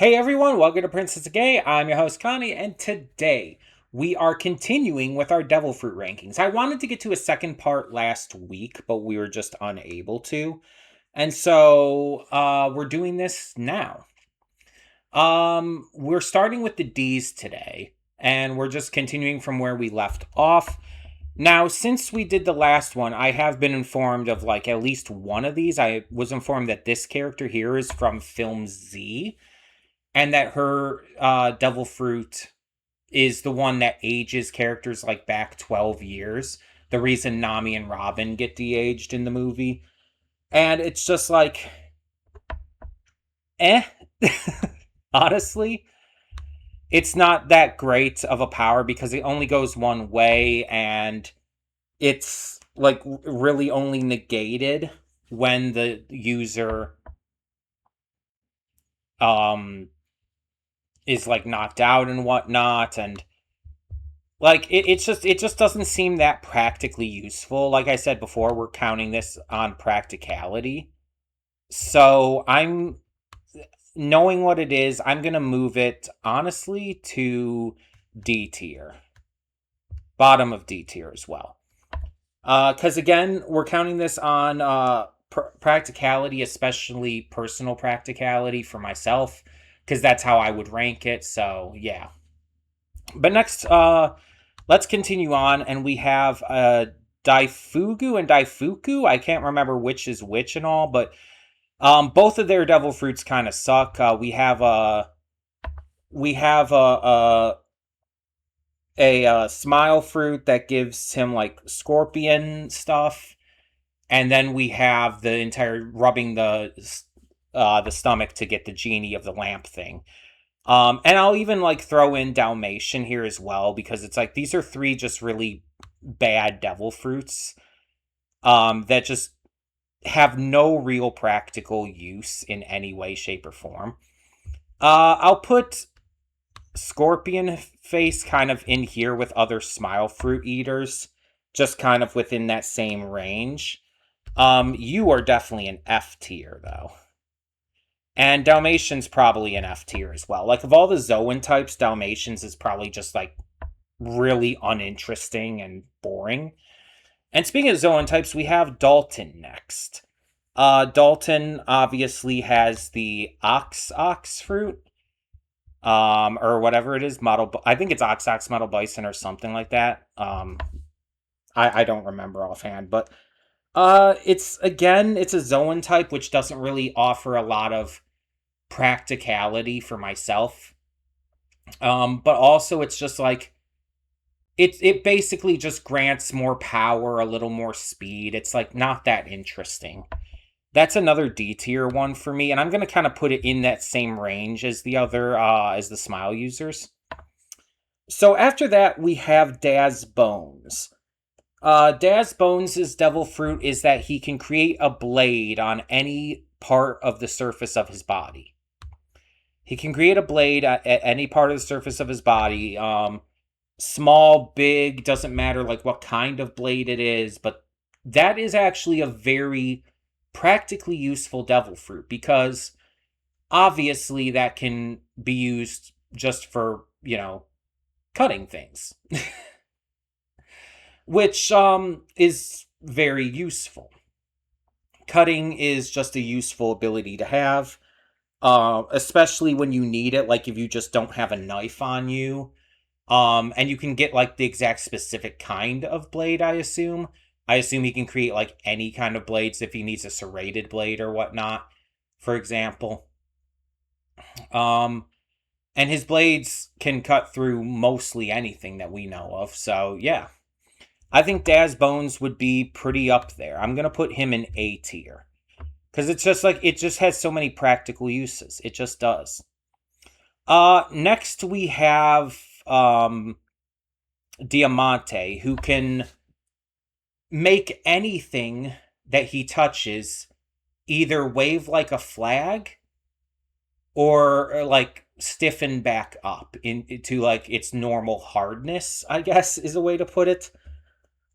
Hey everyone, welcome to Princess Gay. I'm your host Connie, and today we are continuing with our Devil Fruit rankings. I wanted to get to a second part last week, but we were just unable to. And so we're doing this now. We're starting with the D's today, and we're just continuing from where we left off. Now, since we did the last one, I have been informed of like at least one of these. I was informed that this character here is from film Z, and that her devil fruit is the one that ages characters like back 12 years. The reason Nami and Robin get de-aged in the movie. And it's just like, eh. Honestly, it's not that great of a power because it only goes one way, and it's like really only negated when the user um is like knocked out and whatnot. And like it just doesn't seem that practically useful. Like I said before, we're counting this on practicality. So I'm knowing what it is, I'm gonna move it honestly to D tier. Bottom of D tier as well. Because again, we're counting this on practicality, especially personal practicality for myself, because that's how I would rank it. So yeah. But next, let's continue on, and we have Daifugu and Daifuku. I can't remember which is which and all, but both of their devil fruits kind of suck. We have a smile fruit that gives him like scorpion stuff, and then we have the entire rubbing the stomach to get the genie of the lamp thing. And I'll even like throw in Dalmatian here as well, because it's like these are three just really bad devil fruits that just have no real practical use in any way, shape, or form. I'll put Scorpion Face kind of in here with other smile fruit eaters, just kind of within that same range. You are definitely an F tier though. And Dalmatian's probably an F tier as well. Like, of all the Zoan types, Dalmatians is probably just like really uninteresting and boring. And speaking of Zoan types, we have Dalton next. Dalton obviously has the ox fruit, or whatever it is. I think it's ox model bison or something like that. I don't remember offhand, but it's a Zoan type, which doesn't really offer a lot of practicality for myself. But also it's just like it basically just grants more power, a little more speed. It's like not that interesting. That's another D tier one for me, and I'm gonna kind of put it in that same range as the other as the smile users. So after that we have Daz Bones. Daz Bones' devil fruit is that he can create a blade on any part of the surface of his body. He can create a blade at any part of the surface of his body. Small, big, doesn't matter like what kind of blade it is, but that is actually a very practically useful devil fruit, because obviously that can be used just for, cutting things, which is very useful. Cutting is just a useful ability to have, especially when you need it, like if you just don't have a knife on you. And you can get like the exact specific kind of blade, I assume. I assume he can create like any kind of blades if he needs a serrated blade or whatnot, for example. Um, and his blades can cut through mostly anything that we know of. So yeah, I think Daz Bones would be pretty up there. I'm gonna put him in A tier, because it's just like it just has so many practical uses. It just does. Next we have Diamante, who can make anything that he touches either wave like a flag or like stiffen back up into like its normal hardness, I guess is a way to put it.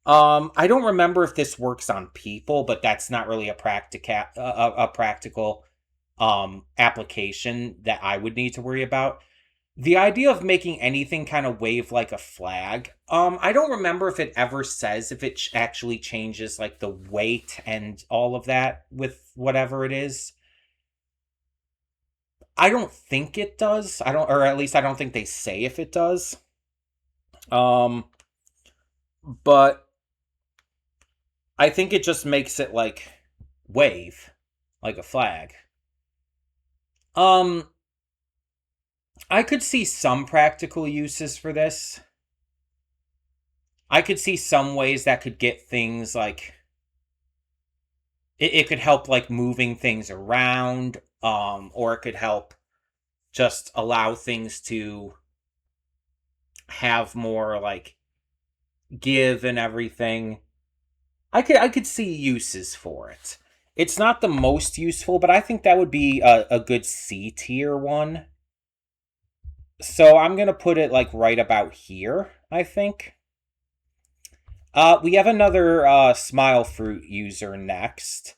I don't remember if this works on people, but that's not really a practical application that I would need to worry about. The idea of making anything kind of wave like a flag, I don't remember if it ever says if it actually changes like the weight and all of that with whatever it is. I don't think it does. I don't, or at least I don't think they say if it does. Um, but I think it just makes it like wave, like a flag. Um, I could see some practical uses for this. I could see some ways that could get things like it could help like moving things around, or it could help just allow things to have more like give and everything. I could see uses for it. It's not the most useful, but I think that would be a good C tier one. So I'm gonna put it like right about here, I think. We have another smile fruit user next.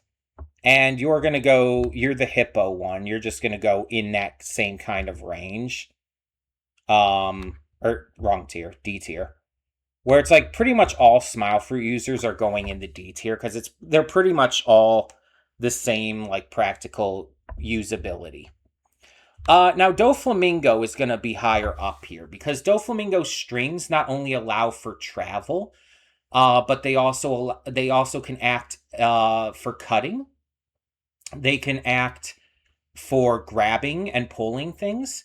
And you're the hippo one. You're just gonna go in that same kind of range. Or wrong tier, D tier. Where it's like pretty much all smile fruit users are going in the D tier because they're pretty much all the same like practical usability. Now Doflamingo is going to be higher up here because Doflamingo strings not only allow for travel, but they also can act for cutting. They can act for grabbing and pulling things.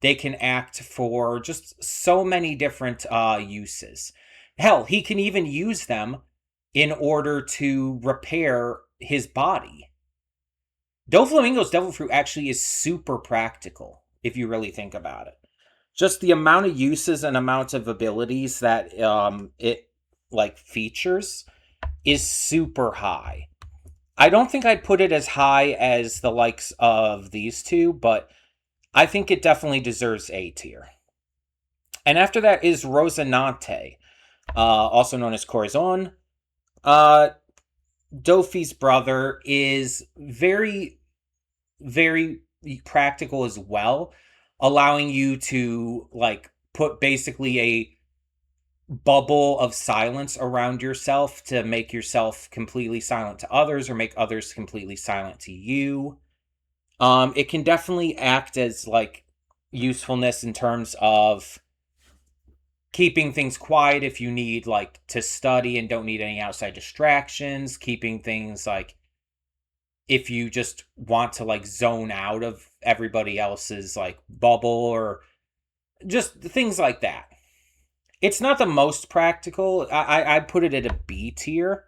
They can act for just so many different uses. Hell, he can even use them in order to repair his body. Doflamingo's Devil Fruit actually is super practical, if you really think about it. Just the amount of uses and amount of abilities that it like features is super high. I don't think I'd put it as high as the likes of these two, but I think it definitely deserves A tier. And after that is Rosinante, also known as Corazon. Dofi's brother is very, very practical as well, allowing you to like put basically a bubble of silence around yourself to make yourself completely silent to others or make others completely silent to you. It can definitely act as like usefulness in terms of keeping things quiet if you need like to study and don't need any outside distractions, keeping things like if you just want to like zone out of everybody else's like bubble or just things like that. It's not the most practical. I'd put it at a B tier,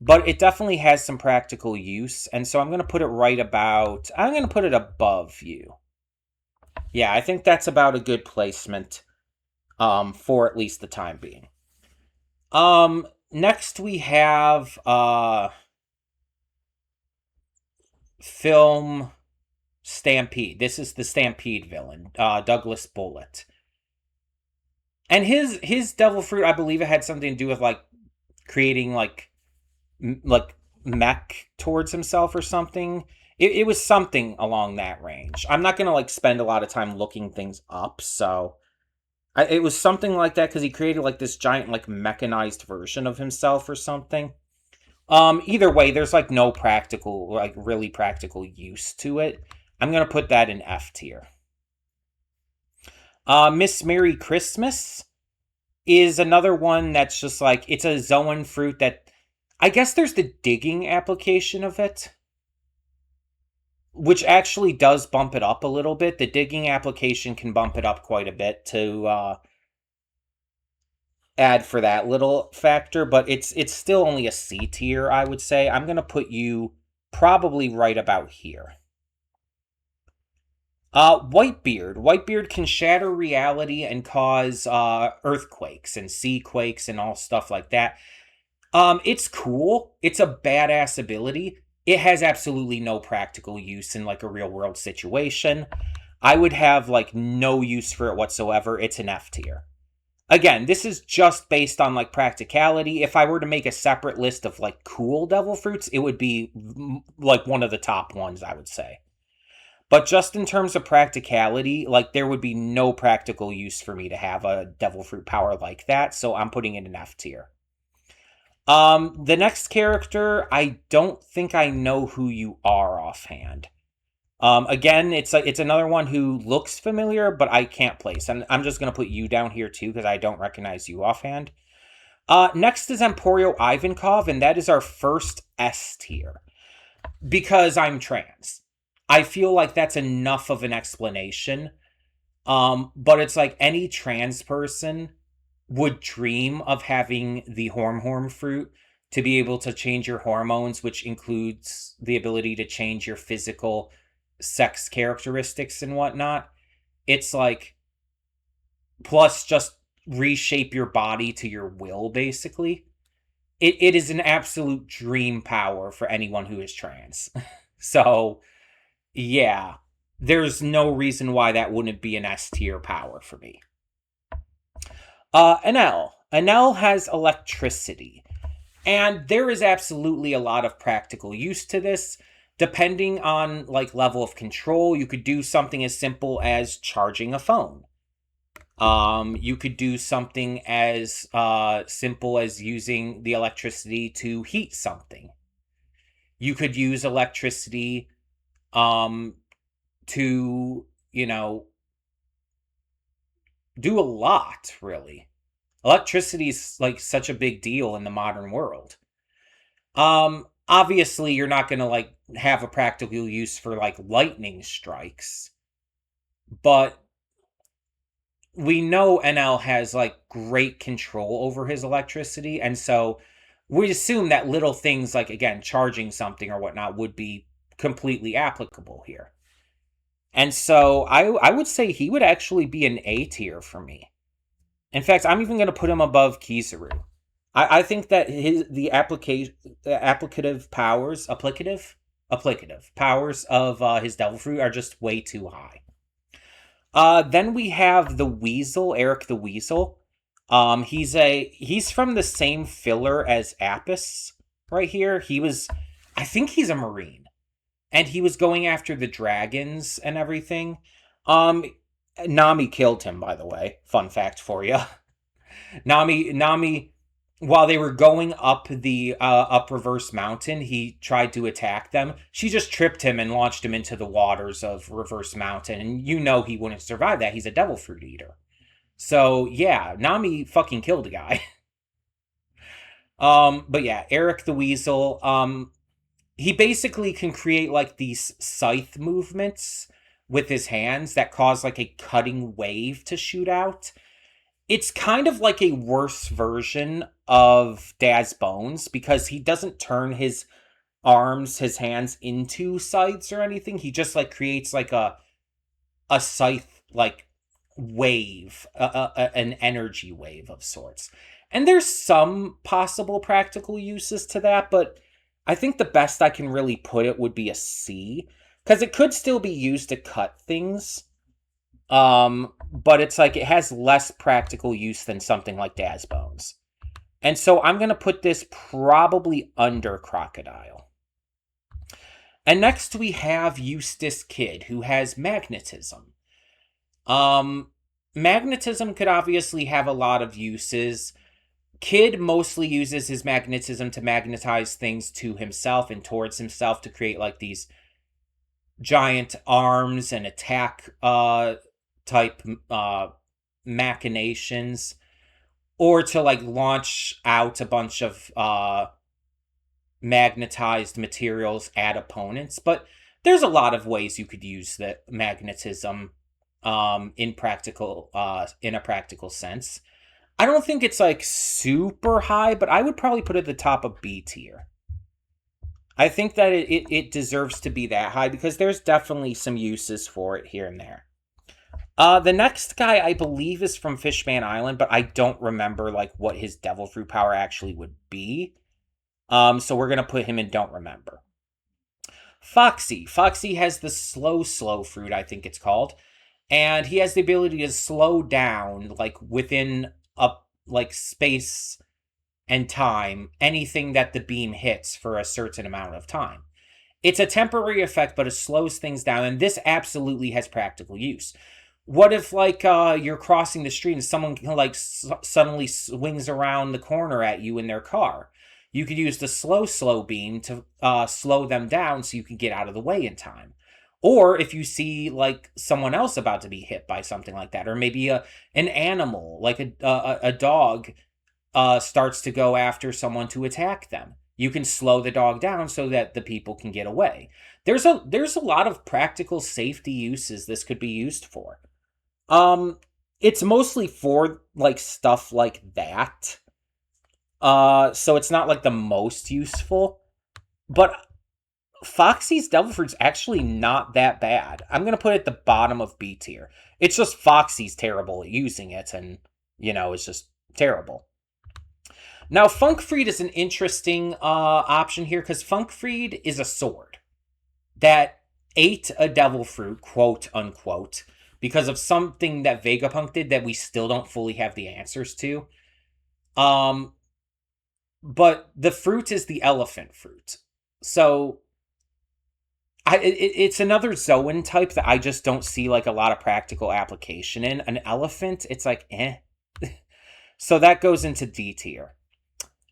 but it definitely has some practical use. And so I'm going to put it I'm going to put it above you. Yeah, I think that's about a good placement for at least the time being. Next we have Film Stampede. This is the Stampede villain, Douglas Bullet. And his devil fruit, I believe it had something to do with like creating like mech towards himself or something. It was something along that range. I'm not gonna like spend a lot of time looking things up, so it was something like that because he created like this giant like mechanized version of himself or something. Either way, there's like no practical, like really practical use to it. I'm gonna put that in F tier. Miss Merry Christmas is another one that's just like, it's a Zoan fruit that, I guess there's the digging application of it, which actually does bump it up a little bit. The digging application can bump it up quite a bit to add for that little factor, but it's still only a C tier, I would say. I'm going to put you probably right about here. Whitebeard. Whitebeard can shatter reality and cause earthquakes and sea quakes and all stuff like that. It's cool. It's a badass ability. It has absolutely no practical use in like a real world situation. I would have like no use for it whatsoever. It's an F tier. Again, this is just based on like practicality. If I were to make a separate list of like cool devil fruits, it would be like one of the top ones, I would say. But just in terms of practicality, like there would be no practical use for me to have a devil fruit power like that, so I'm putting it in F tier. The next character, I don't think I know who you are offhand. Again, it's another one who looks familiar, but I can't place. And I'm just gonna put you down here too because I don't recognize you offhand. Next is Emporio Ivankov, and that is our first S tier because I'm trans. I feel like that's enough of an explanation. But it's like any trans person would dream of having the Horm fruit to be able to change your hormones, which includes the ability to change your physical sex characteristics and whatnot. It's like, plus just reshape your body to your will, basically. It is an absolute dream power for anyone who is trans. So, yeah, there's no reason why that wouldn't be an S tier power for me. Enel. Enel has electricity. And there is absolutely a lot of practical use to this. Depending on like level of control, you could do something as simple as charging a phone. You could do something as simple as using the electricity to heat something. You could use electricity to, do a lot, really. Electricity is like such a big deal in the modern world. Obviously you're not going to like have a practical use for like lightning strikes, but we know NL has like great control over his electricity, and so we assume that little things like, again, charging something or whatnot would be completely applicable here. And so I would say he would actually be an A tier for me. In fact, I'm even going to put him above Kizaru. I think that the applicative powers of his Devil Fruit are just way too high. Then we have the Weasel, Eric the Weasel. He's from the same filler as Apis right here. I think he's a Marine, and he was going after the dragons and everything. Nami killed him, by the way. Fun fact for you. Nami, while they were going up the up Reverse Mountain, he tried to attack them. She just tripped him and launched him into the waters of Reverse Mountain, and he wouldn't survive that. He's a devil fruit eater. So yeah, Nami fucking killed a guy. But yeah, Eric the Weasel, he basically can create like these scythe movements with his hands that cause like a cutting wave to shoot out. It's kind of like a worse version of Daz Bones because he doesn't turn his hands into scythes or anything. He just like creates like a scythe like wave, an energy wave of sorts. And there's some possible practical uses to that, but I think the best I can really put it would be a C, because it could still be used to cut things. But it's like it has less practical use than something like Daz Bones. And so I'm going to put this probably under Crocodile. And next we have Eustace Kid, who has magnetism. Magnetism could obviously have a lot of uses. Kid mostly uses his magnetism to magnetize things to himself and towards himself to create like these giant arms and attack type machinations, or to like launch out a bunch of magnetized materials at opponents. But there's a lot of ways you could use the magnetism in a practical sense. I don't think it's like super high, but I would probably put it at the top of B tier. I think that it deserves to be that high because there's definitely some uses for it here and there. The next guy I believe is from Fishman Island, but I don't remember like what his devil fruit power actually would be. So we're gonna put him in don't remember. Foxy. Foxy has the slow fruit, I think it's called. And he has the ability to slow down, like within a like space and time, anything that the beam hits for a certain amount of time. It's a temporary effect, but it slows things down, and this absolutely has practical use. What if, like, you're crossing the street and someone, like, suddenly swings around the corner at you in their car? You could use the slow beam to slow them down so you can get out of the way in time. Or if you see, like, someone else about to be hit by something like that, or maybe an animal, like a dog, starts to go after someone to attack them. You can slow the dog down so that the people can get away. There's a lot of practical safety uses this could be used for. Um, it's mostly for, like, stuff like that. So it's not, like, the most useful. But Foxy's Devil Fruit's actually not that bad. I'm gonna put it at the bottom of B tier. It's just Foxy's terrible at using it, and, it's just terrible. Now, Funkfried is an interesting option here, because Funkfried is a sword that ate a devil fruit, quote unquote, because of something that Vegapunk did that we still don't fully have the answers to. But the fruit is the elephant fruit. So it's another Zoan type that I just don't see, like, a lot of practical application in. An elephant, it's like, eh. So that goes into D tier.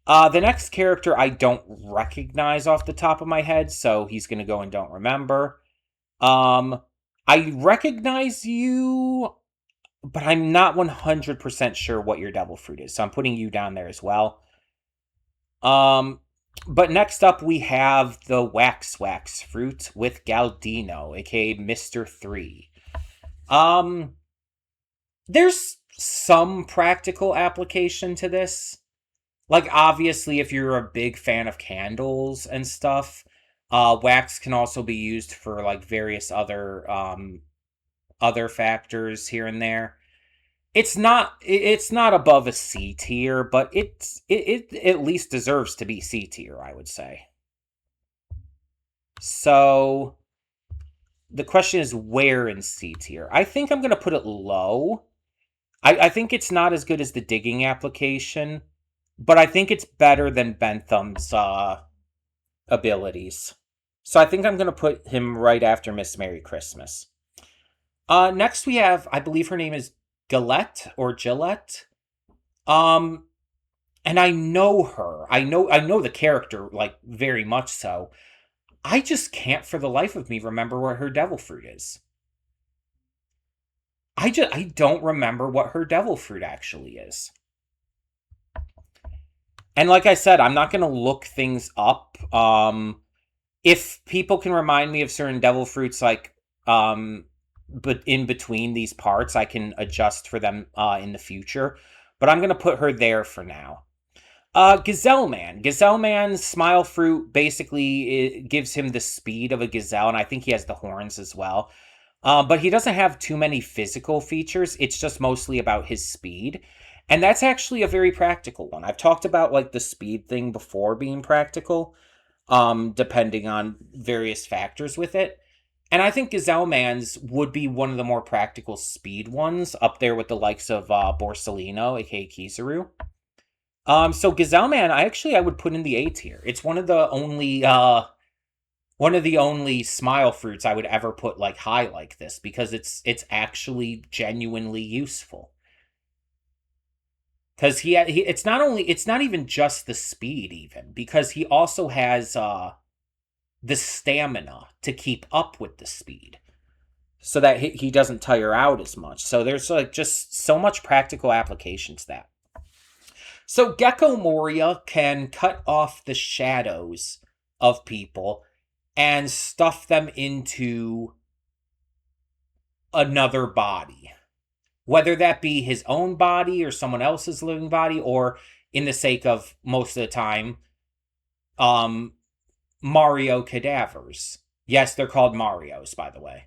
The next character I don't recognize off the top of my head, so he's going to go in Don't Remember. I recognize you, but I'm not 100% sure what your devil fruit is, so I'm putting you down there as well. But next up we have the Wax fruit with Galdino, aka Mr. 3. There's some practical application to this. Like, obviously, if you're a big fan of candles and stuff, wax can also be used for, like, various other factors here and there. It's not above a C tier, but it at least deserves to be C tier, I would say. So the question is, where in C tier? I think I'm going to put it low. I think it's not as good as the digging application, but I think it's better than Bentham's abilities. So I think I'm going to put him right after Miss Merry Christmas. Next we have, I believe her name is Gillette or Gillette. And I know her. I know the character, like, very much so. I just can't for the life of me remember what her devil fruit is. I don't remember what her devil fruit actually is. And like I said, I'm not going to look things up. If people can remind me of certain devil fruits, like, but in between these parts, I can adjust for them in the future. But I'm going to put her there for now. Gazelle Man. Gazelle Man's Smile Fruit basically gives him the speed of a gazelle, and I think he has the horns as well. But he doesn't have too many physical features. It's just mostly about his speed. And that's actually a very practical one. I've talked about, like, the speed thing before being practical, depending on various factors with it. And I think Gazelle Man's would be one of the more practical speed ones, up there with the likes of Borsalino, aka Kizaru. So Gazelle Man, I would put in the A tier. It's one of the only smile fruits I would ever put, like, high like this, because it's actually genuinely useful. Because it's not even just the speed, even, because he also has the stamina to keep up with the speed, so that he doesn't tire out as much. So there's, like, just so much practical application to that. So Gecko Moria can cut off the shadows of people and stuff them into another body. Whether that be his own body or someone else's living body, or, in the sake of most of the time, Mario cadavers. Yes, they're called Marios, by the way,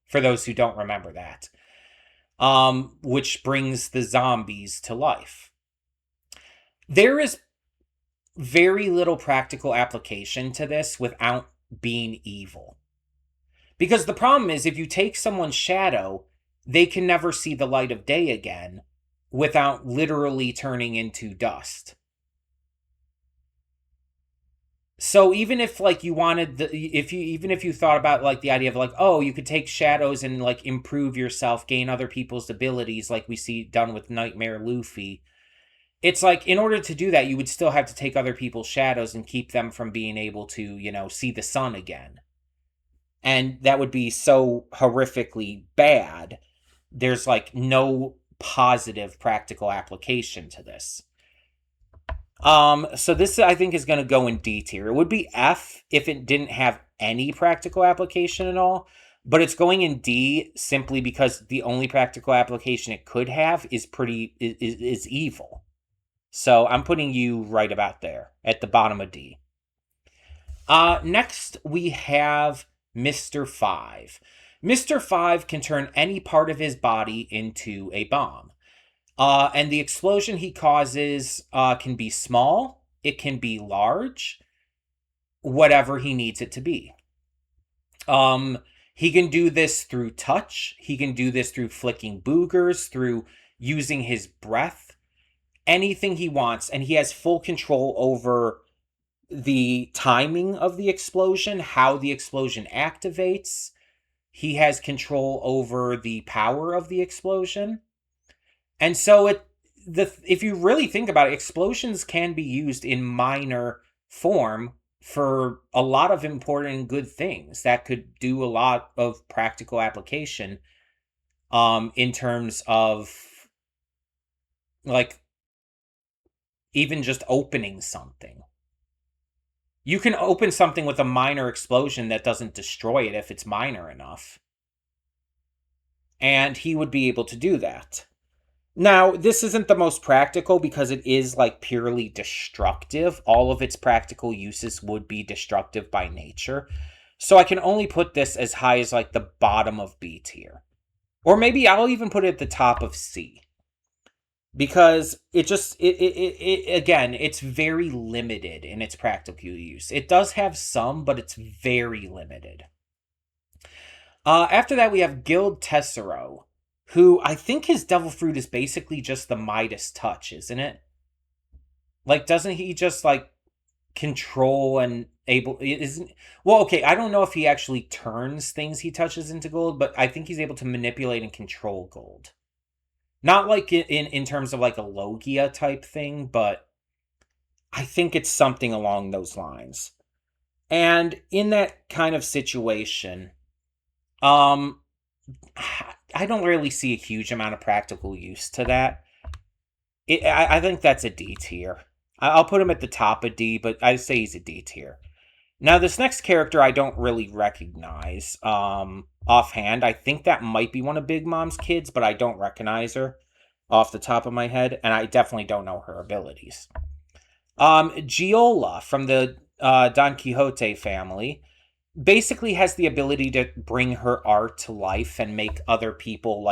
for those who don't remember that. Which brings the zombies to life. There is very little practical application to this without being evil. Because the problem is, if you take someone's shadow, they can never see the light of day again without literally turning into dust. So even if like you wanted the if you even if you thought about like the idea of like, oh, you could take shadows and like improve yourself, gain other people's abilities like we see done with Nightmare Luffy. It's like in order to do that, you would still have to take other people's shadows and keep them from being able to, see the sun again. And that would be so horrifically bad. There's like no positive practical application to this. So this I think is going to go in D tier. It would be F if it didn't have any practical application at all, but it's going in D simply because the only practical application it could have is evil. So I'm putting you right about there at the bottom of D. Next we have Mr. Five. Mr. Five can turn any part of his body into a bomb. And the explosion he causes can be small, it can be large, whatever he needs it to be. He can do this through touch, he can do this through flicking boogers, through using his breath, anything he wants, and he has full control over the timing of the explosion, how the explosion activates. He has control over the power of the explosion. And so if you really think about it, explosions can be used in minor form for a lot of important and good things that could do a lot of practical application in terms of like even just opening something. You can open something with a minor explosion that doesn't destroy it if it's minor enough. And he would be able to do that. Now, this isn't the most practical because it is like purely destructive. All of its practical uses would be destructive by nature. So I can only put this as high as like the bottom of B tier. Or maybe I'll even put it at the top of C. Because again, it's very limited in its practical use. It does have some, but it's very limited. After that, we have Guild Tessero, who I think his devil fruit is basically just the Midas touch, isn't it? Like, doesn't he just like control and able isn't well okay, I don't know if he actually turns things he touches into gold, but I think he's able to manipulate and control gold. Not like in terms of like a Logia type thing, but I think it's something along those lines. And in that kind of situation, I don't really see a huge amount of practical use to that. I think that's a D tier. I'll put him at the top of D, but I'd say he's a D tier. Now, this next character I don't really recognize offhand. I think that might be one of Big Mom's kids, but I don't recognize her off the top of my head, and I definitely don't know her abilities. Giola from the Don Quixote family basically has the ability to bring her art to life and make other people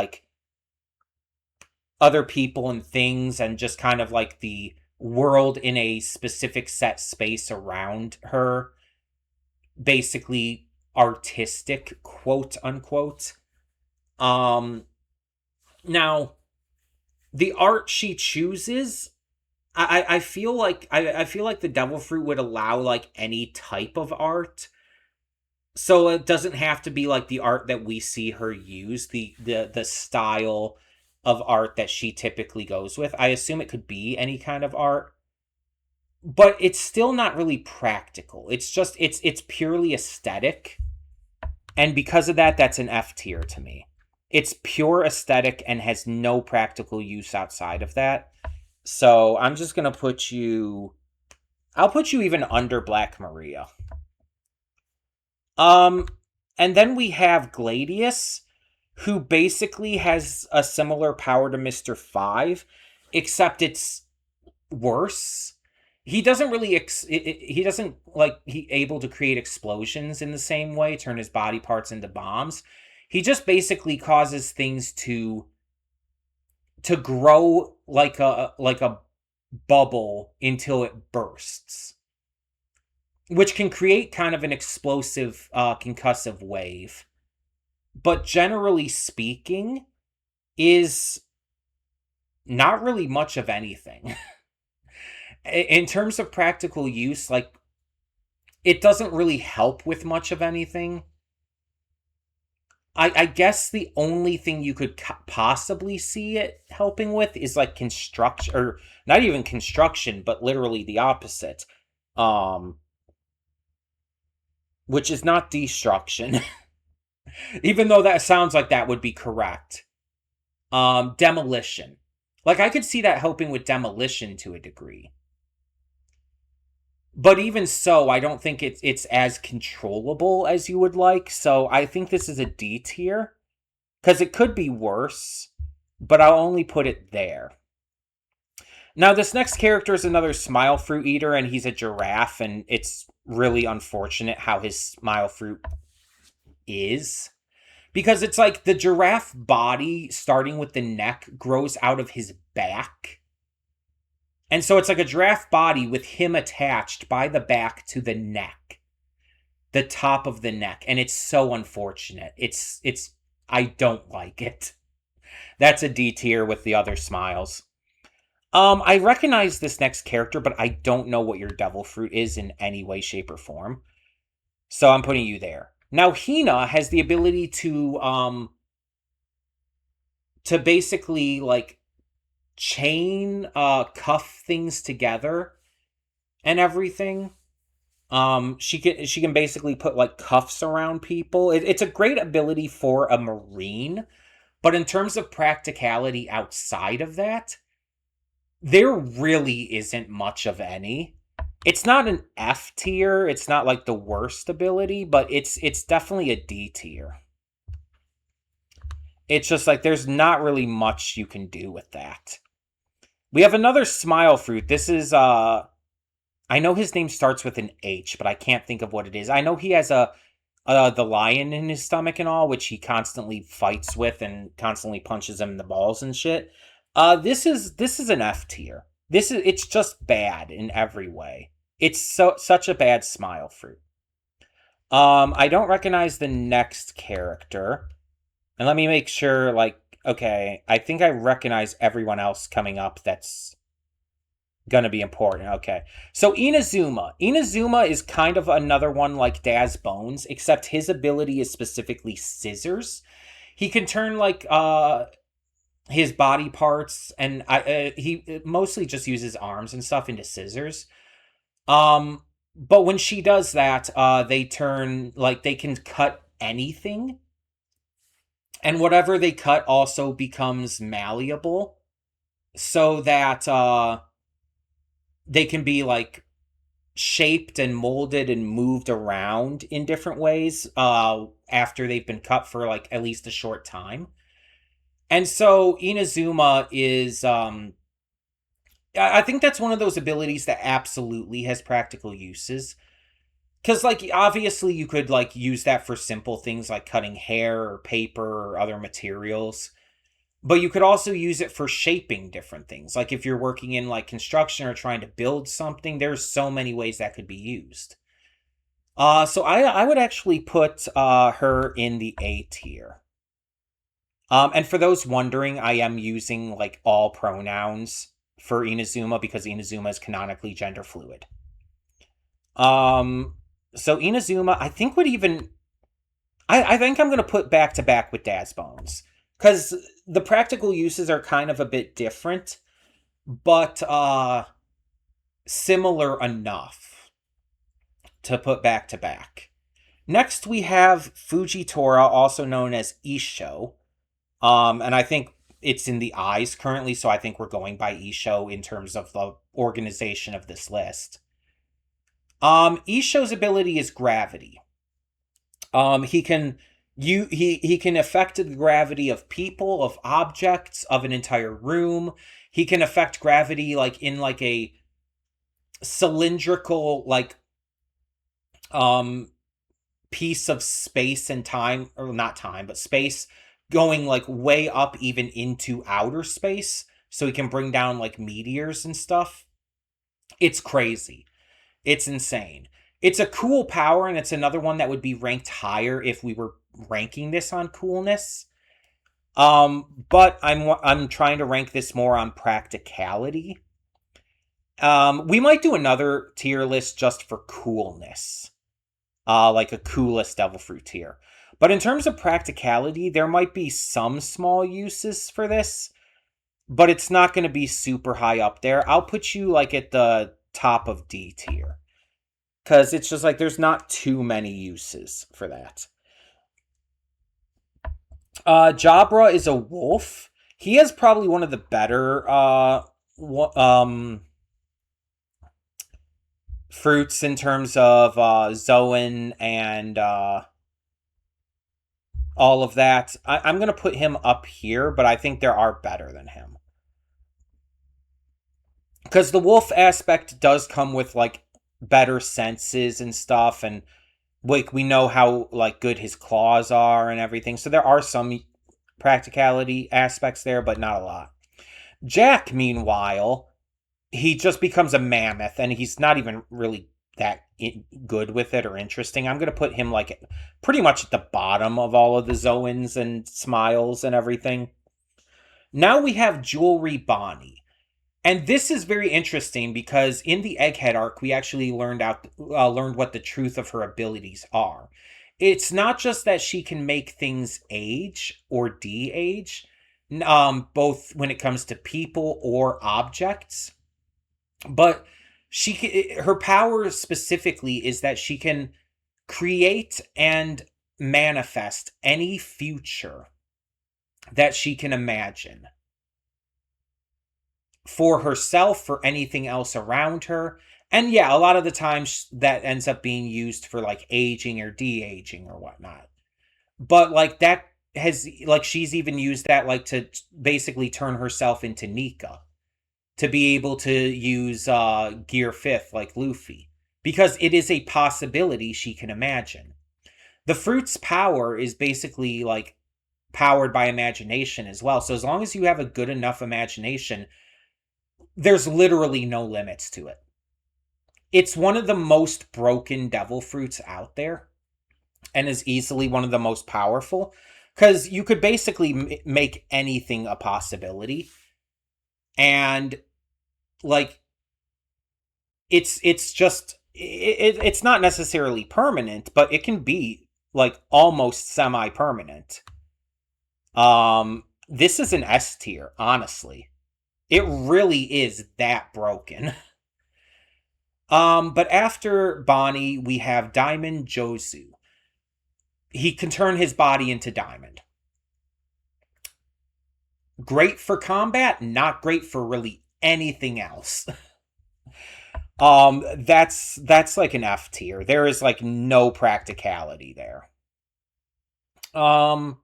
and things and just kind of like the world in a specific set space around her basically artistic, quote unquote. Now the art she chooses, I feel like I feel like the devil fruit would allow like any type of art. So it doesn't have to be like the art that we see her use, the style of art that she typically goes with. I assume it could be any kind of art. But it's still not really practical. It's just it's purely aesthetic. And because of that, that's an F tier to me. It's pure aesthetic and has no practical use outside of that. So I'm just going to put you... I'll put you even under Black Maria. And then we have Gladius, who basically has a similar power to Mr. Five, except it's worse. He doesn't really, he doesn't, like, he able to create explosions in the same way, turn his body parts into bombs. He just basically causes things to grow like a bubble until it bursts, which can create kind of an explosive, concussive wave. But generally speaking, is not really much of anything. In terms of practical use, like, it doesn't really help with much of anything. I guess the only thing you could possibly see it helping with is like construction, or not even construction, but literally the opposite, um, which is not destruction, even though that sounds like that would be correct. Demolition. Like I could see that helping with demolition to a degree. But even so, I don't think it's as controllable as you would like. So I think this is a D tier because it could be worse, but I'll only put it there. Now, this next character is another smile fruit eater, and he's a giraffe, and it's really unfortunate how his smile fruit is. Because it's like the giraffe body, starting with the neck, grows out of his back. And so it's like a giraffe body with him attached by the back to the neck. The top of the neck. And it's so unfortunate. I don't like it. That's a D tier with the other smiles. I recognize this next character, but I don't know what your devil fruit is in any way, shape, or form. So I'm putting you there. Now, Hina has the ability to basically, like, chain, cuff things together and everything. She can basically put, like, cuffs around people. It's a great ability for a Marine, but in terms of practicality outside of that, there really isn't much of any. It's not an F tier. It's not like the worst ability, but it's definitely a D tier. It's just like there's not really much you can do with that. We have another smile fruit. This is I know his name starts with an H, but I can't think of what it is. I know he has the lion in his stomach and all, which he constantly fights with and constantly punches him in the balls and shit. This is an F tier. It's just bad in every way. It's such a bad smile fruit. I don't recognize the next character. And let me make sure, like, okay, I think I recognize everyone else coming up that's gonna be important. Okay. So Inazuma. Inazuma is kind of another one like Daz Bones, except his ability is specifically scissors. He can turn like his body parts, and he mostly just uses arms and stuff into scissors. But when she does that, they turn, like, they can cut anything, and whatever they cut also becomes malleable, so that they can be, like, shaped and molded and moved around in different ways after they've been cut for, like, at least a short time. And so Inazuma is, I think that's one of those abilities that absolutely has practical uses. Because, like, obviously you could, like, use that for simple things like cutting hair or paper or other materials. But you could also use it for shaping different things. Like, if you're working in, like, construction or trying to build something, there's so many ways that could be used. So I would actually put her in the A tier. And for those wondering, I am using, like, all pronouns for Inazuma because Inazuma is canonically gender fluid. So Inazuma, I think would even... I think I'm going to put back to back with Daz Bones. Because the practical uses are kind of a bit different, but similar enough to put back to back. Next, we have Fujitora, also known as Isho. And I think it's in the eyes currently, so I think we're going by Isho in terms of the organization of this list. Isho's ability is gravity. He can affect the gravity of people, of objects, of an entire room. He can affect gravity like in like a cylindrical like piece of space and time, or not time, but space, going like way up even into outer space, so he can bring down like meteors and stuff. It's crazy. It's insane. It's a cool power, and it's another one that would be ranked higher if we were ranking this on coolness. But I'm trying to rank this more on practicality. We might do another tier list just for coolness. like a coolest devil fruit tier. But in terms of practicality, there might be some small uses for this, but it's not going to be super high up there. I'll put you like at the top of D tier because it's just like there's not too many uses for that. Jabra is a wolf. He has probably one of the better fruits in terms of Zoan and all of that. I'm going to put him up here, but I think there are better than him. Because the wolf aspect does come with, like, better senses and stuff, and, like, we know how, like, good his claws are and everything, so there are some practicality aspects there, but not a lot. Jack, meanwhile, he just becomes a mammoth, and he's not even really that good with it or interesting. I'm going to put him, like, pretty much at the bottom of all of the Zoans and Smiles and everything. Now we have Jewelry Bonnie. And this is very interesting because in the Egghead arc, we actually learned what the truth of her abilities are. It's not just that she can make things age or de-age, both when it comes to people or objects, but her power specifically is that she can create and manifest any future that she can imagine for herself, for anything else around her. And yeah, a lot of the times that ends up being used for like aging or de-aging or whatnot. But like that has, like, she's even used that like to basically turn herself into Nika, to be able to use Gear 5th like Luffy, because it is a possibility she can imagine. The fruit's power is basically like powered by imagination as well. So as long as you have a good enough imagination, there's literally no limits to it. It's one of the most broken devil fruits out there and is easily one of the most powerful because you could basically make anything a possibility. And like it's just it's not necessarily permanent, but it can be like almost semi-permanent. This is an S tier, honestly. It really is that broken. But after Bonnie, we have Diamond Jozu. He can turn his body into diamond. Great for combat, not great for really anything else. That's like an F tier. There is like no practicality there. I'll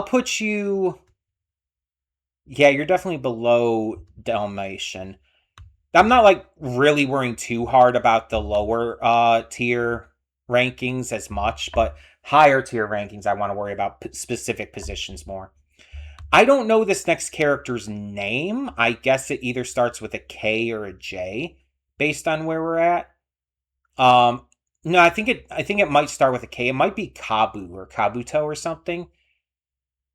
put you. Yeah, you're definitely below Dalmatian. I'm not like really worrying too hard about the lower tier rankings as much, but higher tier rankings I want to worry about specific positions more. I don't know this next character's name. I guess it either starts with a K or a J based on where we're at. No, I think it might start with a K. It might be Kabu or Kabuto or something,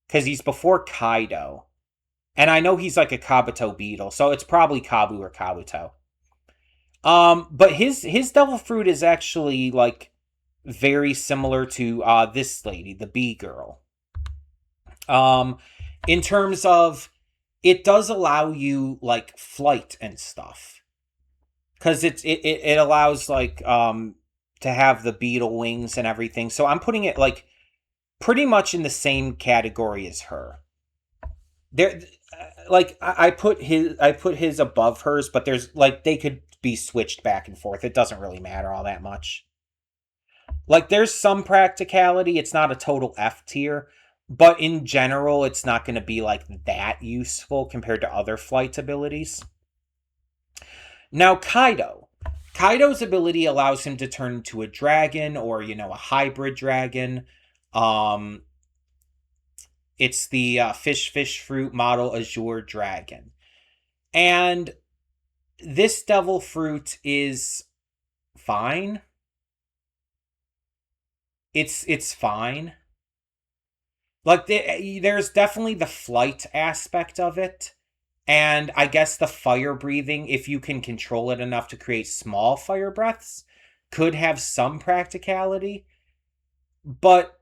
because he's before Kaido. And I know he's like a Kabuto beetle, so it's probably Kabu or Kabuto. But his devil fruit is actually like very similar to this lady, the bee girl. In terms of it does allow you like flight and stuff. Cause it allows like to have the beetle wings and everything. So I'm putting it like pretty much in the same category as her. There, like I put his above hers, but there's like they could be switched back and forth. It doesn't really matter all that much. Like there's some practicality. It's not a total F tier, but in general, it's not going to be like that useful compared to other flight abilities. Now Kaido. Kaido's ability allows him to turn into a dragon or, a hybrid dragon. It's the fish fruit model Azure Dragon. And this devil fruit is fine. It's fine. Like there's definitely the flight aspect of it. And I guess the fire breathing, if you can control it enough to create small fire breaths, could have some practicality. But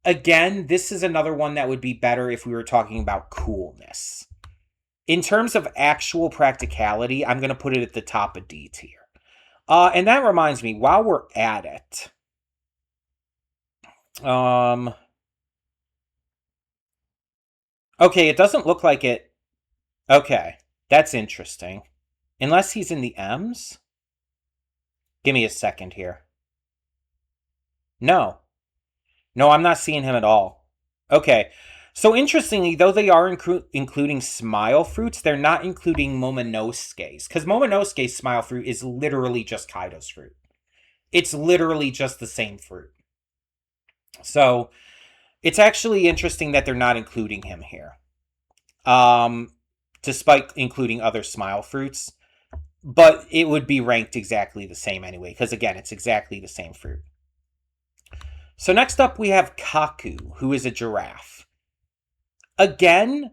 again, this is another one that would be better if we were talking about coolness. In terms of actual practicality, I'm going to put it at the top of D tier. And that reminds me, while we're at it, okay, it doesn't look like it. Okay, that's interesting. Unless he's in the M's? Give me a second here. No. No, I'm not seeing him at all. Okay. So interestingly, though they are including smile fruits, they're not including Momonosuke's. Because Momonosuke's smile fruit is literally just Kaido's fruit. It's literally just the same fruit. So it's actually interesting that they're not including him here. Despite including other smile fruits. But it would be ranked exactly the same anyway. Because again, it's exactly the same fruit. So next up we have Kaku, who is a giraffe. Again,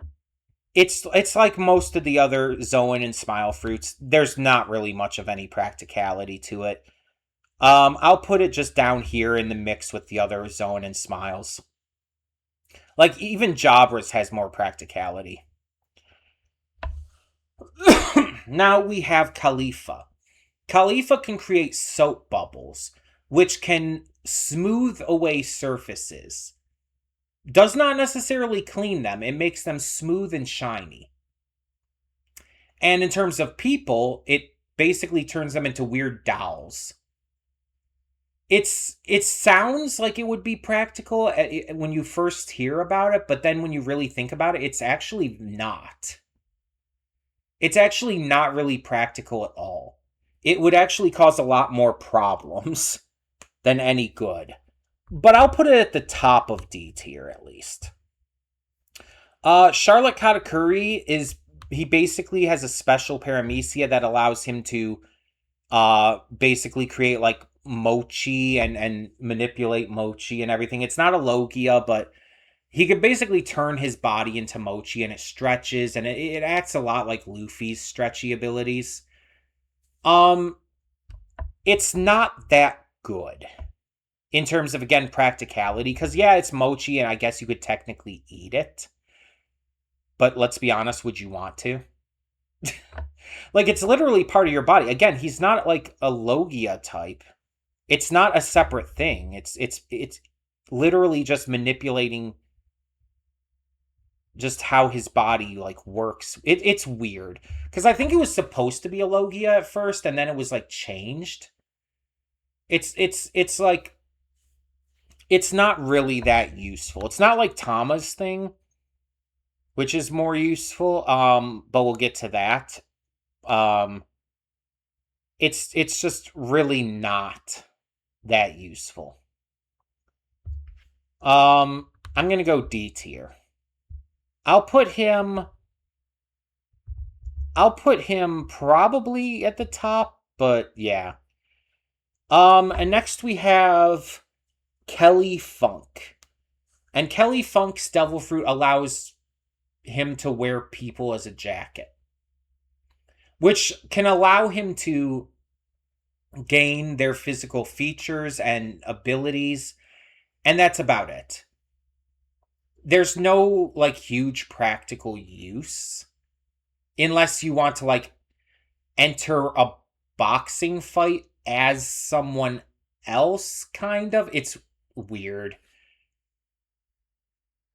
it's like most of the other Zoan and Smile fruits. There's not really much of any practicality to it. I'll put it just down here in the mix with the other Zoan and Smiles. Like, even Jabra's has more practicality. Now we have Khalifa. Khalifa can create soap bubbles, which can smooth away surfaces. Does not necessarily clean them. It makes them smooth and shiny. And in terms of people, it basically turns them into weird dolls. It sounds like it would be practical when you first hear about it, but then when you really think about it, it's actually not. It's actually not really practical at all. It would actually cause a lot more problems than any good. But I'll put it at the top of D tier, at least. Charlotte Katakuri he basically has a special paramecia that allows him to basically create, like, mochi and manipulate mochi and everything. It's not a Logia, but he could basically turn his body into mochi, and it stretches, and it acts a lot like Luffy's stretchy abilities. It's not that good in terms of, again, practicality, because, yeah, it's mochi, and I guess you could technically eat it. But let's be honest, would you want to? Like, it's literally part of your body. Again, he's not, like, a Logia type. It's not a separate thing. It's literally just manipulating just how his body, like, works. It's weird. Because I think it was supposed to be a Logia at first, and then it was, like, changed. It's like... It's not really that useful. It's not like Tama's thing, which is more useful, but we'll get to that. It's just really not that useful. I'm going to go D tier. I'll put him probably at the top, but yeah. And next we have Kelly Funk. And Kelly Funk's Devil Fruit allows him to wear people as a jacket, which can allow him to gain their physical features and abilities, and that's about it. There's no, like, huge practical use, unless you want to, like, enter a boxing fight as someone else, kind of. It's weird.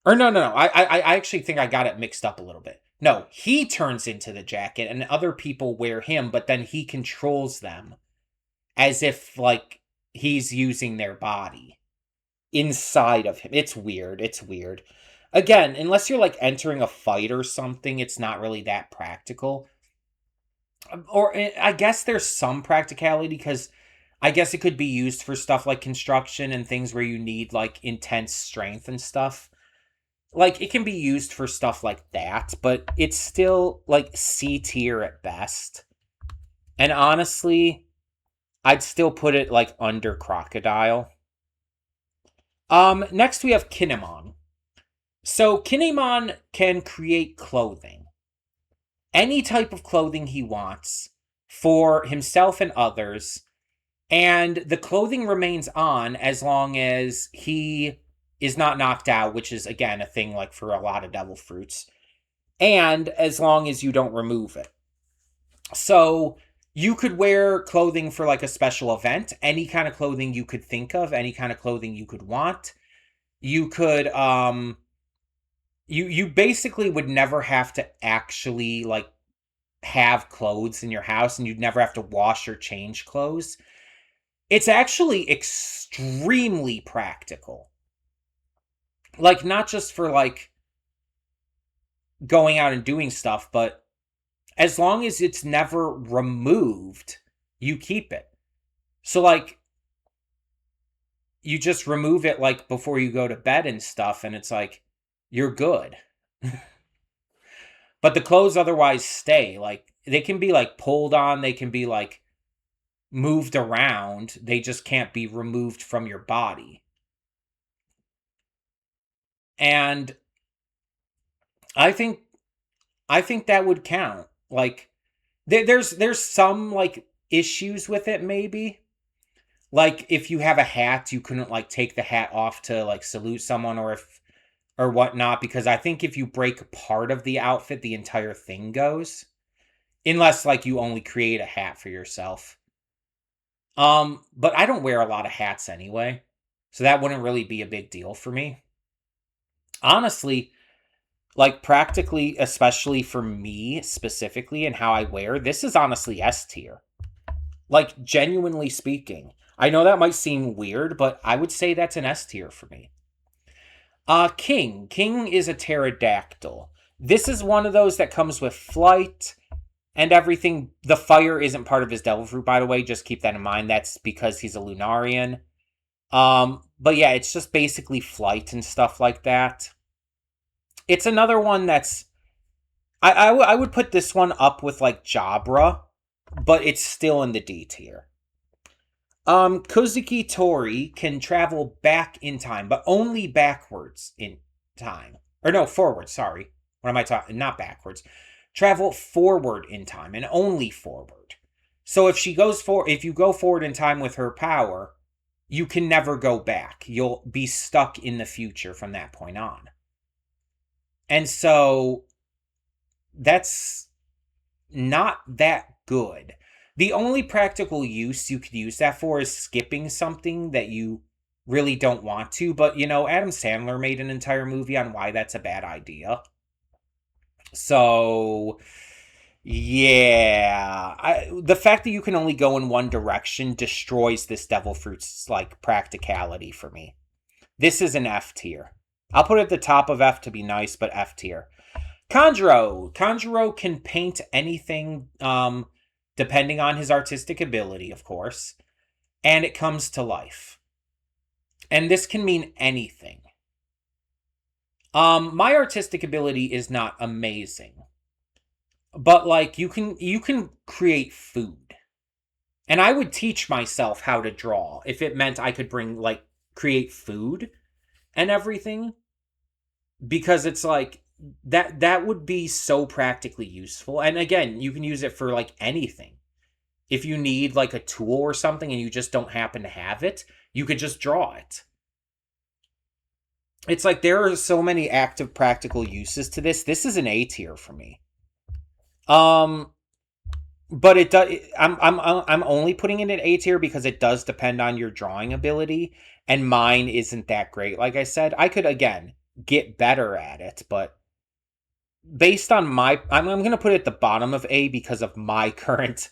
Or no. I actually think I got it mixed up a little bit. No, he turns into the jacket and other people wear him, but then he controls them as if, like, he's using their body inside of him. It's weird. Again, unless you're, like, entering a fight or something, it's not really that practical. Or I guess there's some practicality, because I guess it could be used for stuff like construction and things where you need, like, intense strength and stuff. Like, it can be used for stuff like that, but it's still, like, C tier at best. And honestly, I'd still put it, like, under Crocodile. Next we have Kinemon. So, Kinemon can create clothing. Any type of clothing he wants for himself and others. And the clothing remains on as long as he is not knocked out, which is, again, a thing like for a lot of devil fruits. And as long as you don't remove it. So you could wear clothing for like a special event, any kind of clothing you could think of, any kind of clothing you could want. You could you basically would never have to actually like have clothes in your house, and you'd never have to wash or change clothes. It's actually extremely practical. Like not just for like going out and doing stuff, but as long as it's never removed, you keep it. So like you just remove it like before you go to bed and stuff, and it's like you're good. But the clothes otherwise stay. Like they can be like pulled on, they can be like moved around. They just can't be removed from your body. And I think that would count. Like there's some like issues with it maybe. Like if you have a hat, you couldn't like take the hat off to like salute someone or whatnot, because I think if you break part of the outfit, the entire thing goes. Unless like you only create a hat for yourself. But I don't wear a lot of hats anyway, so that wouldn't really be a big deal for me. Honestly, like practically, especially for me specifically and how I wear, this is honestly S tier. Like genuinely speaking. I know that might seem weird, but I would say that's an S tier for me. King. King is a pterodactyl. This is one of those that comes with flight and everything. The fire isn't part of his devil fruit, by the way. Just keep that in mind. That's because he's a Lunarian. But yeah, it's just basically flight and stuff like that. It's another one that's... I would put this one up with like Jabra, but it's still in the D tier. Kozuki Tori can travel back in time, but only backwards in time. Or no, forward, sorry. What am I talking? Not backwards. Travel forward in time, and only forward. So if you go forward in time with her power, you can never go back. You'll be stuck in the future from that point on. And so that's not that good. The only practical use you could use that for is skipping something that you really don't want to. But, you know, Adam Sandler made an entire movie on why that's a bad idea. So, yeah. The fact that you can only go in one direction destroys this devil fruit's, like, practicality for me. This is an F tier. I'll put it at the top of F to be nice, but F tier. Conjuro. Conjuro can paint anything, depending on his artistic ability, of course. And it comes to life. And this can mean anything. My artistic ability is not amazing. But like you can create food. And I would teach myself how to draw if it meant I could create food and everything. Because it's like that would be so practically useful. And again, you can use it for like anything. If you need like a tool or something and you just don't happen to have it, you could just draw it. It's like there are so many active practical uses to this. This is an A tier for me. But it does. I'm only putting it in A tier because it does depend on your drawing ability, and mine isn't that great. Like I said, I could again get better at it, but based on I'm going to put it at the bottom of A because of my current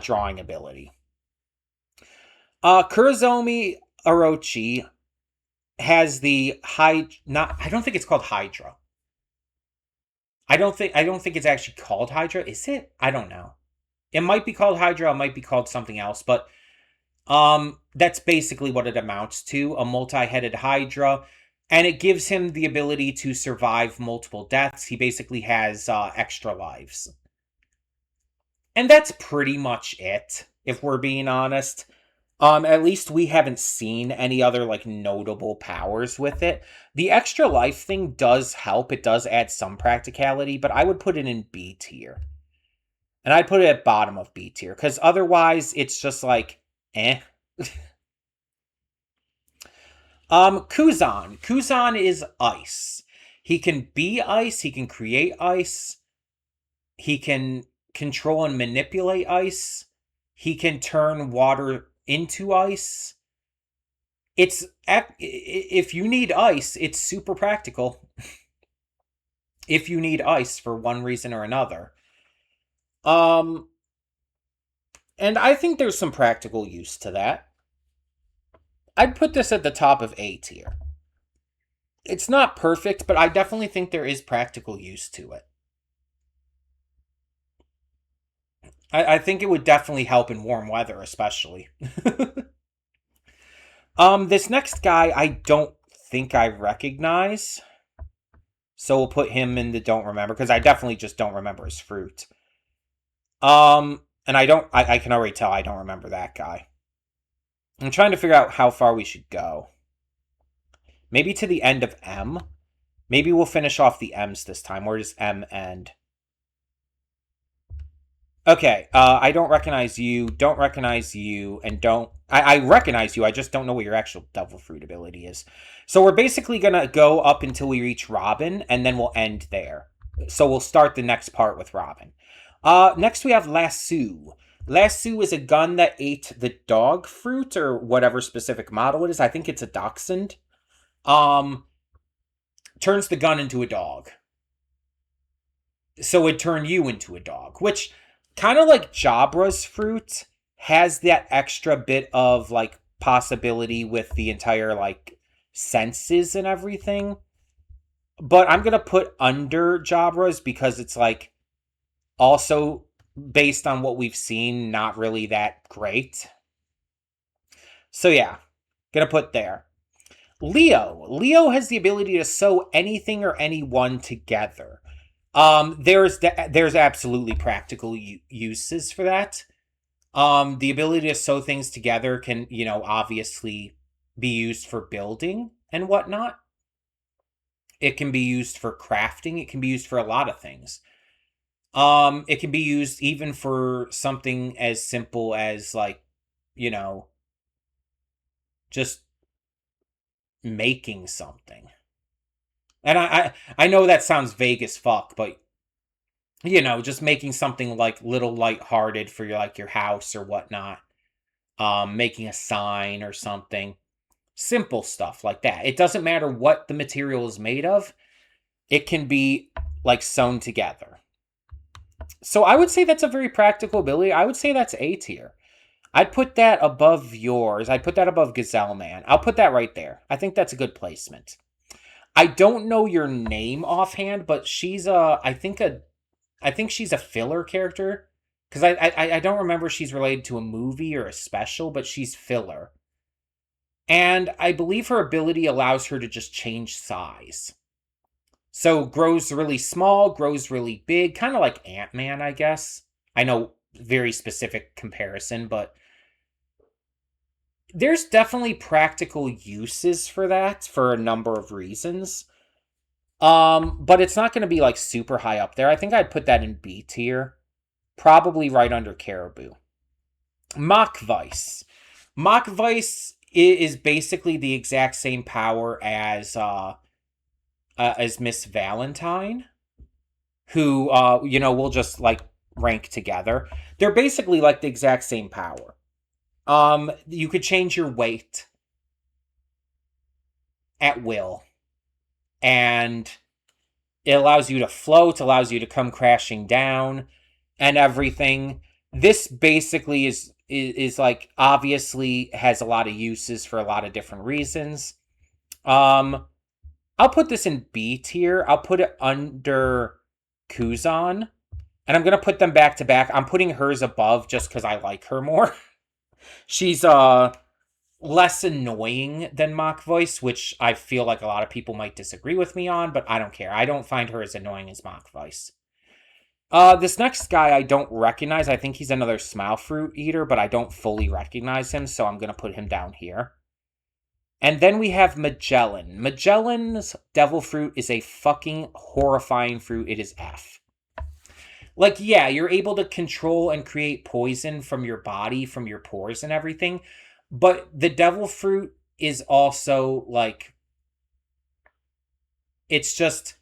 drawing ability. Kurozomi Orochi has the I don't think it's called Hydra. I don't think it's actually called Hydra. Is it? I don't know. It might be called Hydra, it might be called something else, but that's basically what it amounts to, a multi-headed Hydra, and it gives him the ability to survive multiple deaths. He basically has extra lives. And that's pretty much it, if we're being honest. At least we haven't seen any other, like, notable powers with it. The extra life thing does help. It does add some practicality, but I would put it in B tier. And I'd put it at bottom of B tier, because otherwise it's just, like, Eh. Kuzan. Kuzan is ice. He can be ice, he can create ice, he can control and manipulate ice, he can turn water into ice. It's if you need ice, it's super practical. If you need ice for one reason or another. Um and I think there's some practical use to that. I'd put this at the top of A tier. It's not perfect, but I definitely think there is practical use to it. I think it would definitely help in warm weather, especially. This next guy I don't think I recognize. So we'll put him in the don't remember, because I definitely just don't remember his fruit. And I can already tell I don't remember that guy. I'm trying to figure out how far we should go. Maybe to the end of M. Maybe we'll finish off the M's this time. Where does M end? Okay, I don't recognize you, don't recognize you, and don't... I recognize you, I just don't know what your actual Devil Fruit ability is. So we're basically going to go up until we reach Robin, and then we'll end there. So we'll start the next part with Robin. Next we have Lasso. Lasso is a gun that ate the dog fruit, or whatever specific model it is. I think it's a dachshund. Turns the gun into a dog. So it'd turn you into a dog, which... kind of like Jabra's fruit has that extra bit of like possibility with the entire like senses and everything. But I'm going to put under Jabra's because it's like also based on what we've seen, not really that great. So yeah, going to put there. Leo. Leo has the ability to sew anything or anyone together. There's absolutely practical uses for that. The ability to sew things together can, obviously be used for building and whatnot. It can be used for crafting. It can be used for a lot of things. It can be used even for something as simple as like, just making something. And I know that sounds vague as fuck, but just making something like little lighthearted for your house or whatnot. Making a sign or something. Simple stuff like that. It doesn't matter what the material is made of. It can be like sewn together. So I would say that's a very practical ability. I would say that's A tier. I'd put that above yours. I'd put that above Gazelle Man. I'll put that right there. I think that's a good placement. I don't know your name offhand, but she's I think she's a filler character. Because I don't remember if she's related to a movie or a special, but she's filler. And I believe her ability allows her to just change size. So grows really small, grows really big, kind of like Ant-Man, I guess. I know, very specific comparison, but there's definitely practical uses for that for a number of reasons. But it's not going to be like super high up there. I think I'd put that in B tier. Probably right under Caribou. Mock Vice. Mock Vice is basically the exact same power as Miss Valentine, who we'll just like rank together. They're basically like the exact same power. You could change your weight at will, and it allows you to float, allows you to come crashing down, and everything. This basically is like obviously has a lot of uses for a lot of different reasons. I'll put this in B tier. I'll put it under Kuzan, and I'm gonna put them back to back. I'm putting hers above just because I like her more. She's less annoying than Mock Voice, which I feel like a lot of people might disagree with me on, but I don't care. I don't find her as annoying as Mock Voice. This next guy I don't recognize. I think he's another Smile Fruit Eater, but I don't fully recognize him, so I'm going to put him down here. And then we have Magellan. Magellan's Devil Fruit is a fucking horrifying fruit. It is F. Like, yeah, you're able to control and create poison from your body, from your pores and everything. But the devil fruit is also like, it's just,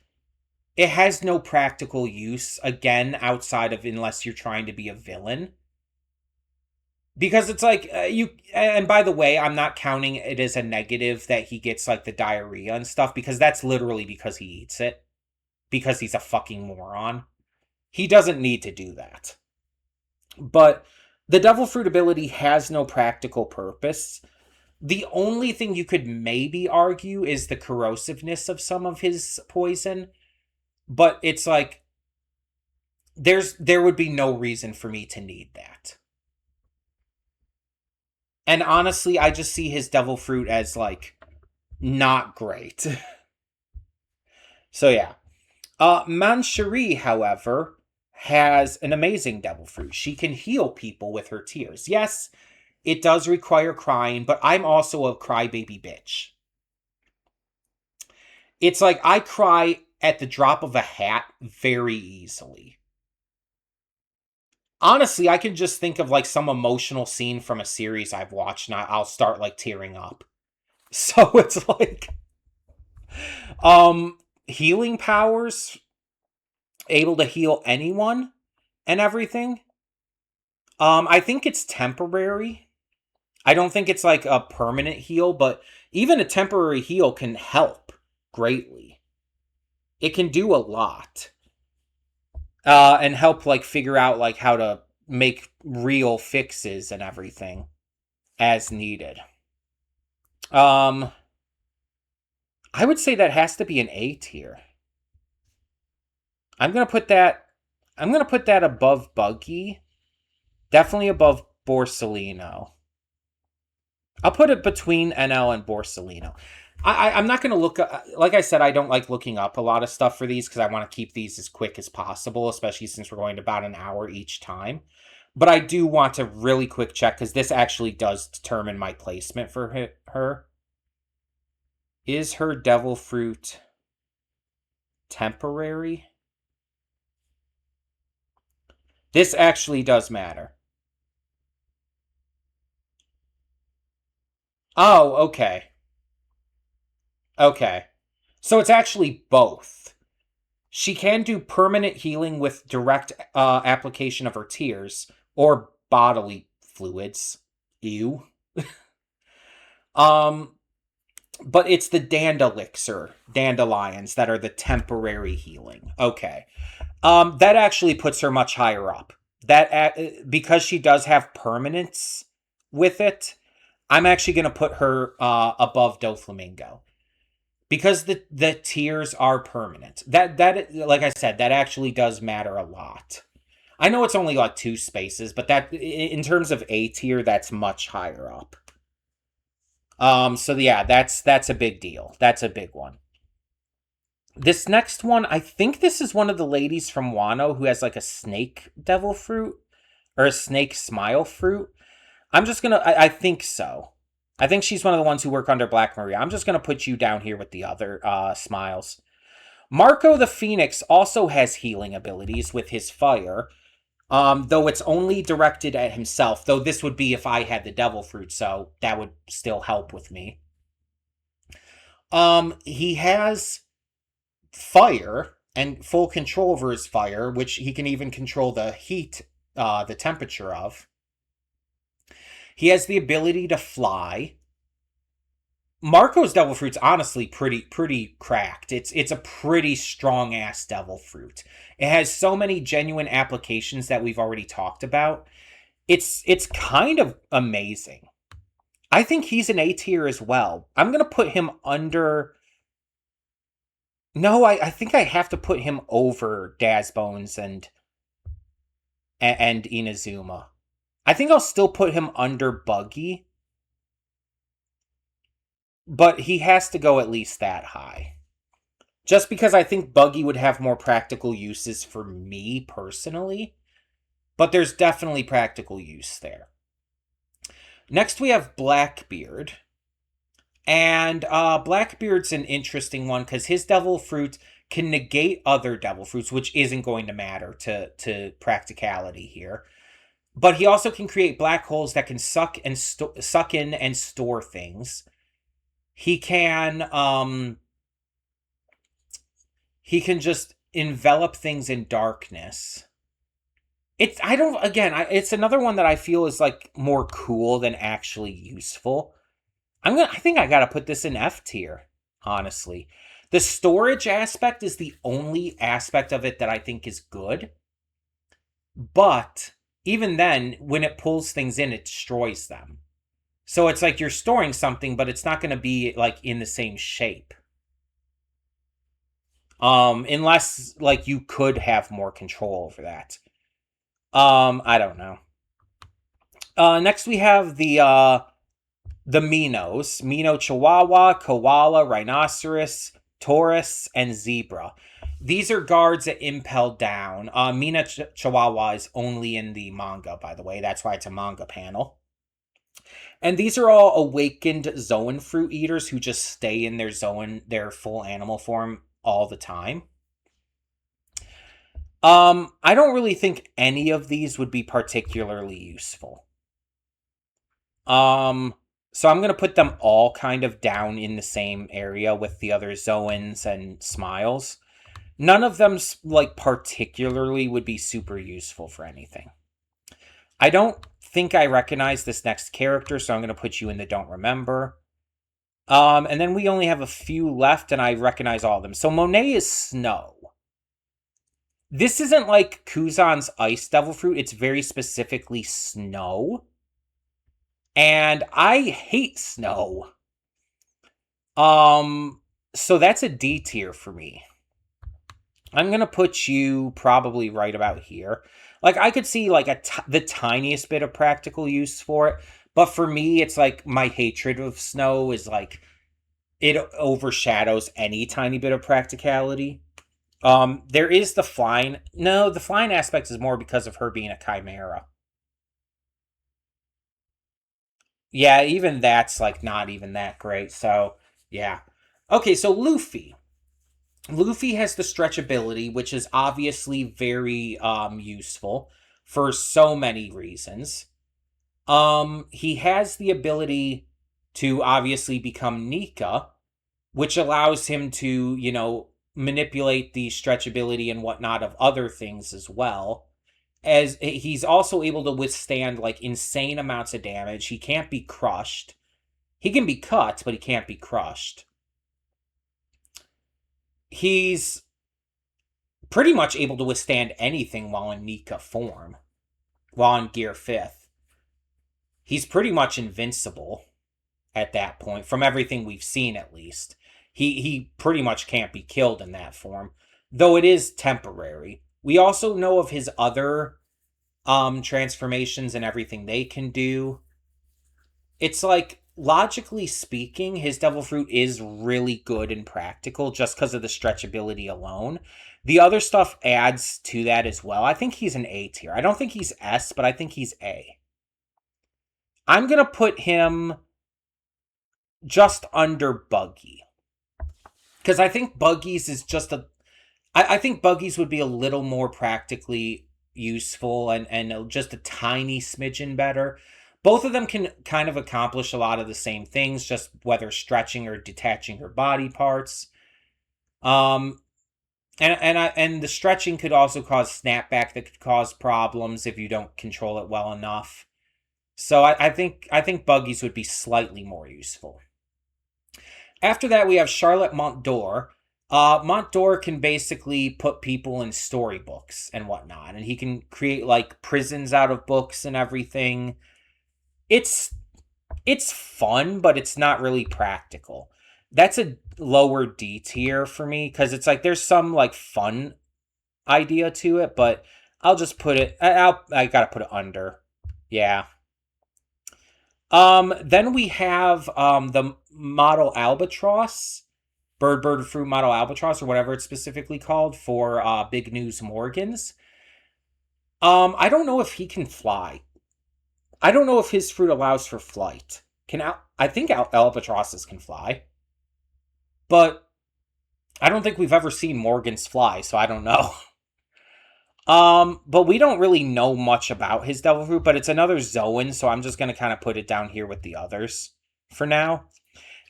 it has no practical use, again, outside of unless you're trying to be a villain. Because it's like, and by the way, I'm not counting it as a negative that he gets like the diarrhea and stuff, because that's literally because he eats it. Because he's a fucking moron. He doesn't need to do that. But the devil fruit ability has no practical purpose. The only thing you could maybe argue is the corrosiveness of some of his poison. But it's like, there would be no reason for me to need that. And honestly, I just see his devil fruit as like not great. So yeah. Mancherie, however, has an amazing devil fruit. She can heal people with her tears. Yes, it does require crying, but I'm also a crybaby bitch. It's like I cry at the drop of a hat very easily. Honestly, I can just think of like some emotional scene from a series I've watched and I'll start like tearing up. So it's like healing powers, able to heal anyone and everything. I think it's temporary. I don't think it's like a permanent heal, but even a temporary heal can help greatly. It can do a lot. And help like figure out like how to make real fixes and everything as needed. I would say that has to be an A tier. I'm gonna put that above Buggy. Definitely above Borsellino. I'll put it between NL and Borsellino. I'm not going to look, like I said, I don't like looking up a lot of stuff for these because I want to keep these as quick as possible, especially since we're going to about an hour each time. But I do want to really quick check because this actually does determine my placement for her. Is her devil fruit temporary? This actually does matter. Oh, okay. Okay. So it's actually both. She can do permanent healing with direct application of her tears or bodily fluids. Ew. But it's the dandelions that are the temporary healing. Okay. That actually puts her much higher up. That because she does have permanence with it, I'm actually going to put her above Doflamingo. Because the tears are permanent. That like I said, that actually does matter a lot. I know it's only like 2 spaces, but that in terms of A tier, that's much higher up. So yeah, that's a big deal. That's a big one. This next one, I think this is one of the ladies from Wano who has like a snake devil fruit or a snake smile fruit. I'm just gonna, I think so. I think she's one of the ones who work under Black Maria. I'm just going to put you down here with the other smiles. Marco the Phoenix also has healing abilities with his fire, though it's only directed at himself, though this would be if I had the devil fruit, so that would still help with me. He has fire and full control over his fire, which he can even control the heat, the temperature of. He has the ability to fly. Marco's devil fruit's honestly pretty cracked. It's a pretty strong ass devil fruit. It has so many genuine applications that we've already talked about. It's kind of amazing. I think he's an A tier as well. I'm gonna put him under. No, I think I have to put him over Dazbones and Inazuma. I think I'll still put him under Buggy. But he has to go at least that high. Just because I think Buggy would have more practical uses for me personally. But there's definitely practical use there. Next we have Blackbeard. And Blackbeard's an interesting one because his devil fruit can negate other devil fruits, which isn't going to matter to practicality here. But he also can create black holes that can suck in and store things. He can just envelop things in darkness. It's another one that I feel is like more cool than actually useful. I think I gotta put this in F tier, honestly. The storage aspect is the only aspect of it that I think is good. But even then, when it pulls things in, it destroys them. So it's like you're storing something, but it's not going to be like in the same shape. Unless like you could have more control over that. I don't know. Next we have the Minos. Mino Chihuahua, Koala, Rhinoceros, Taurus, and Zebra. These are guards that impel down. Mina Chihuahua is only in the manga, by the way. That's why it's a manga panel. And these are all awakened Zoan fruit eaters who just stay in their full animal form all the time. I don't really think any of these would be particularly useful. So I'm going to put them all kind of down in the same area with the other Zoans and Smiles. None of them, like, particularly would be super useful for anything. I don't think I recognize this next character, so I'm going to put you in the don't remember. And then we only have a few left, and I recognize all of them. So Monet is snow. This isn't like Kuzan's ice devil fruit. It's very specifically snow. And I hate snow. So that's a D tier for me. I'm going to put you probably right about here. Like, I could see, like, the tiniest bit of practical use for it. But for me, it's like my hatred of snow is, like, it overshadows any tiny bit of practicality. There is the flying. No, the flying aspect is more because of her being a chimera. Yeah, even that's, like, not even that great. So, yeah. Okay, so Luffy. Luffy has the stretch ability, which is obviously very useful for so many reasons. He has the ability to obviously become Nika, which allows him to, manipulate the stretch ability and whatnot of other things as well. As he's also able to withstand like insane amounts of damage. He can't be crushed. He can be cut, but he can't be crushed. He's pretty much able to withstand anything while in Nika form. While in Gear 5th. He's pretty much invincible at that point, from everything we've seen at least. He pretty much can't be killed in that form, though it is temporary. We also know of his other transformations and everything they can do. It's like, logically speaking, his devil fruit is really good and practical just because of the stretchability alone. The other stuff adds to that as well. I think he's an A tier. I don't think he's S, but I think he's A. I'm going to put him just under Buggy. Because I think Buggy's is just I think Buggy's would be a little more practically useful and just a tiny smidgen better. Both of them can kind of accomplish a lot of the same things, just whether stretching or detaching her body parts. And the stretching could also cause snapback that could cause problems if you don't control it well enough. So I think Buggy's would be slightly more useful. After that, we have Charlotte Montdor. Montdor can basically put people in storybooks and whatnot, and he can create like prisons out of books and everything. It's fun, but it's not really practical. That's a lower D tier for me because it's like there's some like fun idea to it, but I'll just put it. I gotta put it under. Yeah. Then we have the model albatross, bird fruit model albatross, or whatever it's specifically called for Big News Morgans. I don't know if he can fly. I don't know if his fruit allows for flight. I think albatrosses can fly, but I don't think we've ever seen Morgan's fly, so I don't know. But we don't really know much about his devil fruit, but it's another Zoan, so I'm just gonna kind of put it down here with the others for now.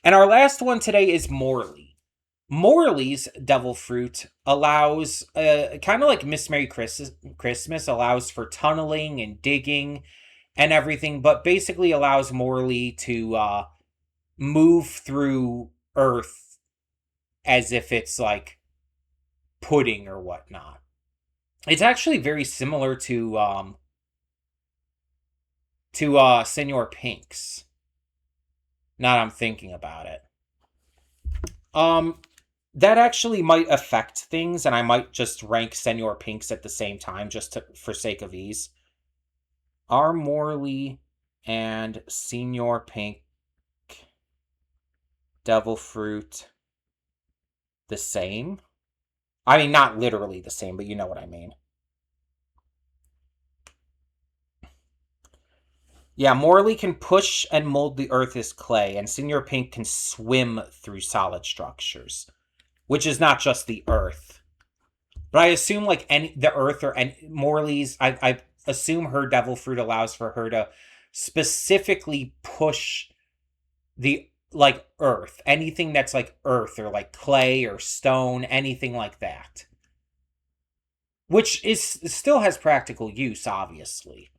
And our last one today is Morley. Morley's devil fruit allows, kind of like Miss Merry Christmas, allows for tunneling and digging and everything, but basically allows Morley to move through Earth as if it's like pudding or whatnot. It's actually very similar to Senor Pink's. Now that I'm thinking about it. Um that actually might affect things, and I might just rank Senor Pink's at the same time, just for sake of ease. Are Morley and Senor Pink Devil Fruit the same? I mean, not literally the same, but you know what I mean. Yeah, Morley can push and mold the earth as clay, and Senor Pink can swim through solid structures, which is not just the earth. But I assume like any the earth or any Morley's, I assume her devil fruit allows for her to specifically push the like earth, anything that's like earth or like clay or stone, anything like that. Which is still has practical use, obviously.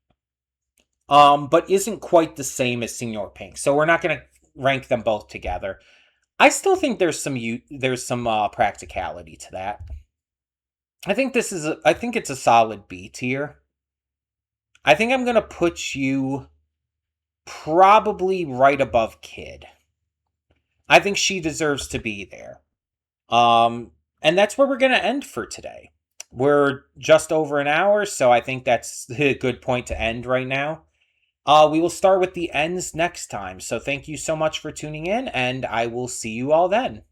But isn't quite the same as Senor Pink. So we're not gonna rank them both together. I still think there's some practicality to that. I think it's a solid B tier. I think I'm gonna put you probably right above Kid. I think she deserves to be there. And that's where we're gonna end for today. We're just over an hour, so I think that's a good point to end right now. We will start with the ends next time. So thank you so much for tuning in, and I will see you all then.